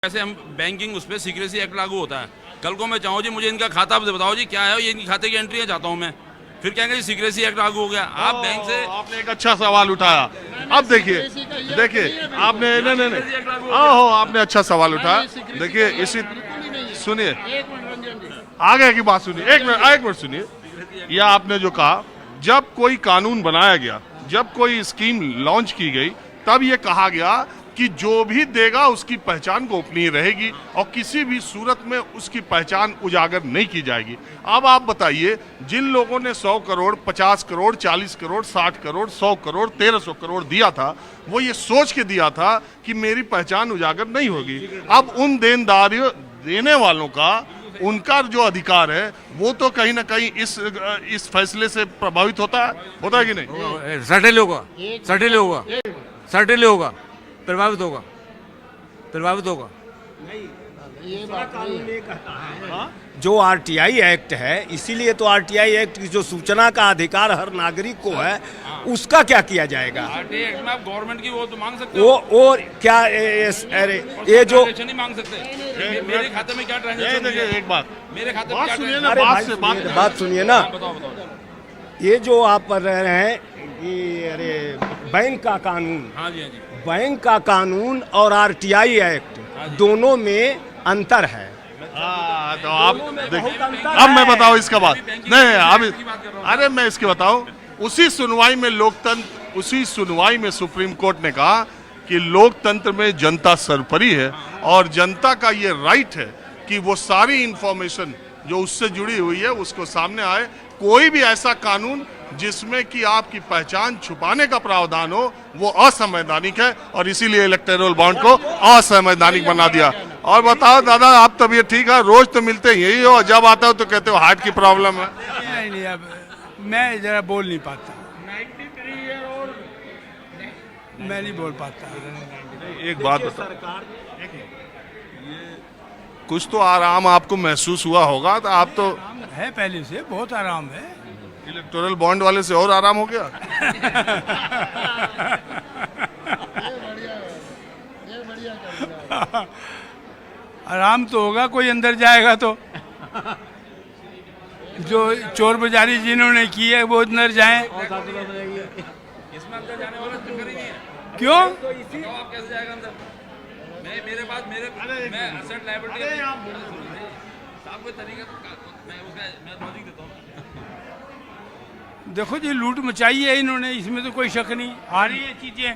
ऐसे हम बैंकिंग उस पर सीक्रेसी एक्ट लागू होता है। कल को मैं चाहूँ जी मुझे इनका खाता बताओ जी क्या है, ये इनकी खाते की एंट्री चाहता हूँ मैं, फिर कहेंगे जी सीक्रेसी एक्ट लागू हो गया। आप बैंक से आपने एक अच्छा सवाल उठाया। अब देखिए आपने नहीं ओहो आपने अच्छा सवाल उठाया। देखिए इसी सुनिए आगे की बात सुनिए, एक मिनट सुनिए। यह आपने जो कहा, जब कोई कानून बनाया गया, जब कोई स्कीम लॉन्च की गई, तब ये कहा गया कि जो भी देगा उसकी पहचान गोपनीय रहेगी और किसी भी सूरत में उसकी पहचान उजागर नहीं की जाएगी। अब आप बताइए, जिन लोगों ने 100 करोड़, 50 करोड़, 40 करोड़, 60 करोड़, 100 करोड़, 1300 करोड़ दिया था, वो ये सोच के दिया था कि मेरी पहचान उजागर नहीं होगी। अब उन देनदारियों देने वालों का उनका जो अधिकार है वो तो कहीं ना कहीं इस फैसले से प्रभावित होता है कि नहीं? सर्टेनली होगा, प्रभावित होगा। जो आरटीआई एक्ट है, इसीलिए तो आरटीआई एक्ट की जो सूचना का अधिकार हर नागरिक को है, उसका क्या किया जाएगा? आरटीआई एक्ट में आप गवर्नमेंट की वो तो मांग सकते हो। वो क्या अरे ये जो नहीं मांग सकते। मेरे खाते में क्या ट्रांजेक्शन है? एक बात मेरे खाते में बात क्या सुनिए ना, ट्रांजेक्शन? बात सुनिए ना। बताओ। ये जो आप कर रहे हैं कि अरे बैंक का कानून, हाँ जी, हाँ जी। बैंक का कानून और आरटीआई एक्ट दोनों में अंतर है। तो आप अब मैं बताऊं इसका बात नहीं, अब अरे मैं इसके बताऊं। उसी सुनवाई में सुप्रीम कोर्ट ने कहा कि लोकतंत्र में जनता सर्वोपरि है और जनता का ये राइट है कि वो सारी इंफॉर्मेशन जो उससे जुड़ी हुई है उसको सामने आए। कोई भी ऐसा कानून जिसमें कि आपकी पहचान छुपाने का प्रावधान हो वो असंवैधानिक है और इसीलिए इलेक्टोरल बॉन्ड को असंवैधानिक बना दिया। और बताओ दादा, आप तबीयत ठीक है? रोज तो मिलते यही हो, जब आता हो तो कहते हो हार्ट की प्रॉब्लम है। नहीं, अब मैं जरा बोल नहीं पाता, मैं नहीं बोल पाता। एक बात बताओ, कुछ तो आराम आपको महसूस हुआ होगा, तो आप तो है पहले से बहुत आराम है। इलेक्टोरल बॉन्ड वाले से और आराम हो गया। आराम तो होगा, कोई अंदर जाएगा तो। जो चोर बाजारी जिन्होंने की है वो अंदर जाएं। इसमें अंदर जाने वाला चक्कर ही नहीं है। क्यों? आप कैसे जाएगा अंदर? मेरे पास मैं असेट लायबिलिटी साहब कोई तरीका मैं लॉजिक देता हूँ। देखो जी, लूट मचाई है इन्होंने, इसमें तो कोई शक नहीं। आ रही है चीजें,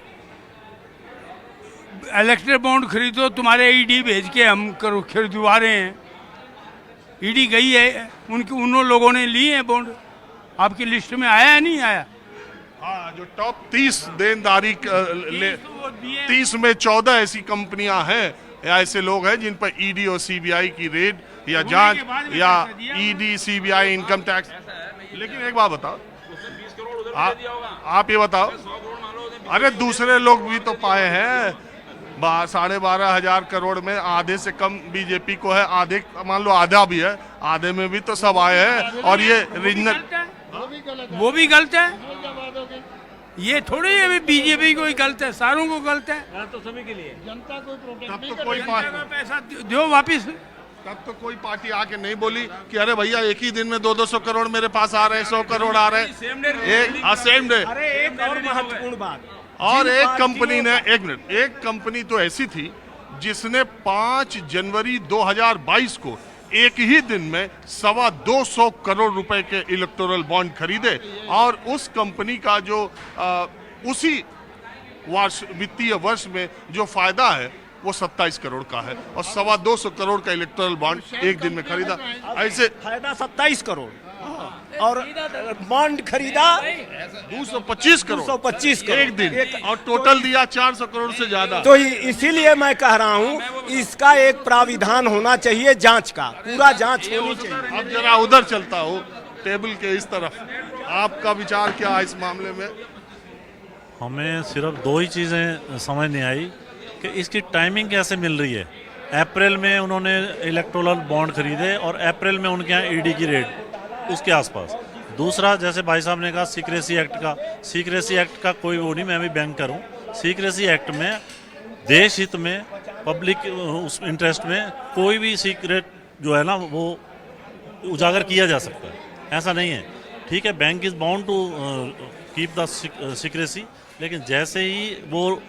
इलेक्ट्रिक बॉन्ड खरीदो, तुम्हारे ईडी भेज के हम खरीदवा रहे हैं। ईडी गई है, उन लोगों ने लिए हैं बॉन्ड। आपकी लिस्ट में आया है नहीं आया? हाँ, जो टॉप 30 देनदारी 30 में 14 ऐसी कंपनियां हैं या ऐसे लोग हैं जिन पर ईडी और सीबीआई की रेड या जांच या ईडी सीबीआई इनकम टैक्स। लेकिन एक बात बताओ, आप ये बताओ, अरे दूसरे लोग भी तो पाए हैं। 12,500 करोड़ में आधे से कम बीजेपी को है, आधे मान लो आधा भी है, आधे में भी तो सब आए हैं। और ये रीजनल वो भी गलत है। ये थोड़ी है बीजेपी को ही गलत है, सारों को गलत है। तो सभी के लिए जनता कोई तब तो कोई पैसा दो वापिस। तब तो कोई पार्टी आके नहीं बोली कि अरे भैया एक ही दिन में 200 करोड़ मेरे पास आ रहे हैं, 100 करोड़ आ रहे हैं, सेम डे। अरे एक और महत्वपूर्ण बात, और एक कंपनी तो ऐसी थी जिसने 5 जनवरी 2022 को एक ही दिन में 225 करोड़ रुपए के इलेक्टोरल बॉन्ड खरीदे। और उस कंपनी का जो उसी वित्तीय वर्ष में जो फायदा है वो 27 करोड़ का है और 225 करोड़ का इलेक्टोरल बॉन्ड एक दिन में खरीदा। ऐसे फायदा 27 करोड़ और बॉन्ड खरीदा 225 करोड़ एक दिन, और टोटल दिया 400 करोड़ से ज्यादा। तो इसीलिए मैं कह रहा हूँ इसका एक प्राविधान होना चाहिए, जांच का, पूरा जांच होनी चाहिए। अब जरा उधर चलता हो, टेबल के इस तरफ, आपका विचार क्या है इस मामले में? हमें सिर्फ 2 ही चीज़ें समझ नहीं आई कि इसकी टाइमिंग कैसे मिल रही है। अप्रैल में उन्होंने इलेक्टोरल बॉन्ड खरीदे और अप्रैल में उनके यहाँ ईडी की रेड उसके आसपास। दूसरा, जैसे भाई साहब ने कहा सीक्रेसी एक्ट का कोई वो नहीं, मैं भी बैंकर हूँ। सीक्रेसी एक्ट में देश हित में पब्लिक उस इंटरेस्ट में कोई भी सीक्रेट जो है ना वो उजागर किया जा सकता है, ऐसा नहीं है। ठीक है, bank is bound to keep the secrecy, लेकिन जैसे ही वो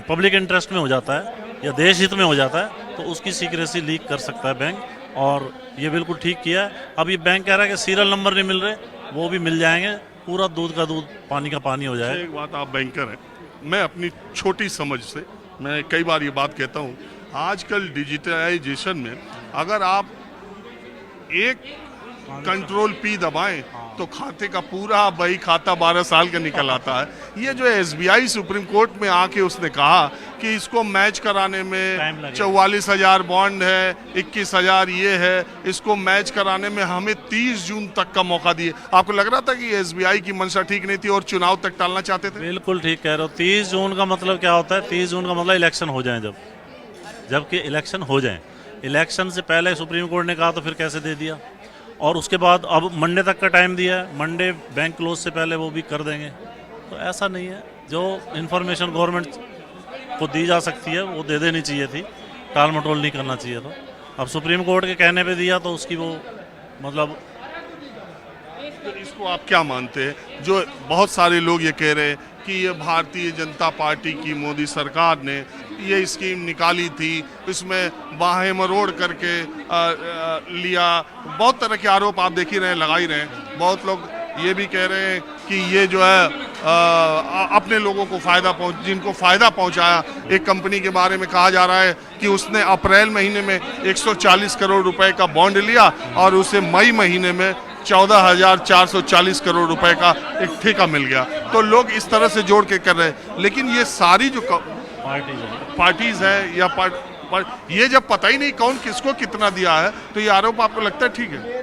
पब्लिक इंटरेस्ट में हो जाता है या देश हित में हो जाता है तो उसकी सीक्रेसी लीक कर सकता है बैंक, और ये बिल्कुल ठीक किया है। अब ये बैंक कह रहा है कि सीरियल नंबर नहीं मिल रहे, वो भी मिल जाएंगे, पूरा दूध का दूध पानी का पानी हो जाए। एक बात, आप बैंकर हैं, मैं अपनी छोटी समझ से मैं कई बार ये बात कहता हूँ, आजकल डिजिटलाइजेशन में अगर आप एक कंट्रोल पी दबाएं तो खाते का पूरा बही खाता 12 साल का निकल आता है। ये जो SBI सुप्रीम कोर्ट में आके उसने कहा कि इसको मैच कराने में 44,000 बॉन्ड है, 21,000 ये है, इसको मैच कराने में हमें 30 जून तक का मौका दिए। आपको लग रहा था कि SBI की मंशा ठीक नहीं थी और चुनाव तक टालना चाहते थे? बिल्कुल ठीक कह रहे हो। 30 जून का मतलब क्या होता है? 30 जून का मतलब इलेक्शन हो जाए, जबकि इलेक्शन हो जाए। इलेक्शन से पहले सुप्रीम कोर्ट ने कहा तो फिर कैसे दे दिया, और उसके बाद अब मंडे तक का टाइम दिया है, मंडे बैंक क्लोज से पहले वो भी कर देंगे। तो ऐसा नहीं है, जो इन्फॉर्मेशन गवर्नमेंट को दी जा सकती है वो दे देनी चाहिए थी, टाल मटोल नहीं करना चाहिए था। अब सुप्रीम कोर्ट के कहने पे दिया तो उसकी वो मतलब। तो इसको आप क्या मानते हैं, जो बहुत सारे लोग ये कह रहे हैं कि ये भारतीय जनता पार्टी की मोदी सरकार ने ये स्कीम निकाली थी, इसमें बाहें मरोड़ करके लिया, बहुत तरह के आरोप आप देख ही रहे हैं, लगा ही रहे हैं। बहुत लोग ये भी कह रहे हैं कि ये जो है अपने लोगों को जिनको फ़ायदा पहुंचाया। एक कंपनी के बारे में कहा जा रहा है कि उसने अप्रैल महीने में 140 करोड़ रुपए का बॉन्ड लिया और उसे मई महीने में 14,440 करोड़ रुपए का एक ठेका मिल गया। तो लोग इस तरह से जोड़ के कर रहे हैं, लेकिन ये सारी जो पार्टीज है या ये जब पता ही नहीं कौन किसको कितना दिया है, तो ये आरोप आपको लगता है ठीक है?